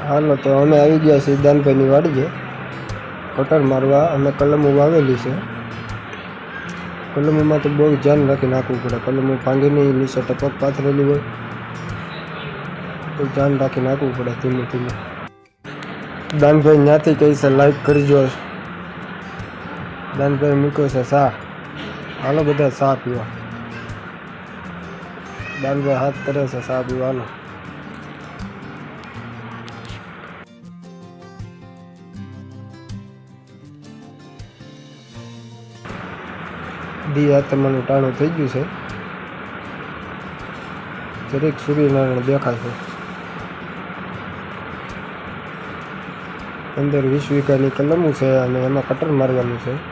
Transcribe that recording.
હાલો તો અમે આવી ગયા છીએ દાનભાઈની વાડીએ કટર મારવા. અમે કલમો વાવેલી છે. કલમોમાં તો બહુ ધ્યાન રાખી નાખવું પડે. કલમો ભાંગી નહીં, નીચે ટપક પાથરેલી હોય તો ધ્યાન રાખી નાખવું પડે ધીમે ધીમે. દાનભાઈ ત્યાંથી કહી છે લાઈક કરજો. દાનભાઈ મૂક્યો છે ચા. હાલો બધા ચા પીવા. દાનભાઈ હાથ કરે છે ચા પીવાનો. દી આત્માનું ટાણું થઈ ગયું છે. દરેક સૂર્યનારાયણ દેખાય છે. અંદર 20 વીઘાની કલમું છે અને એમાં કટર મારવાનું છે.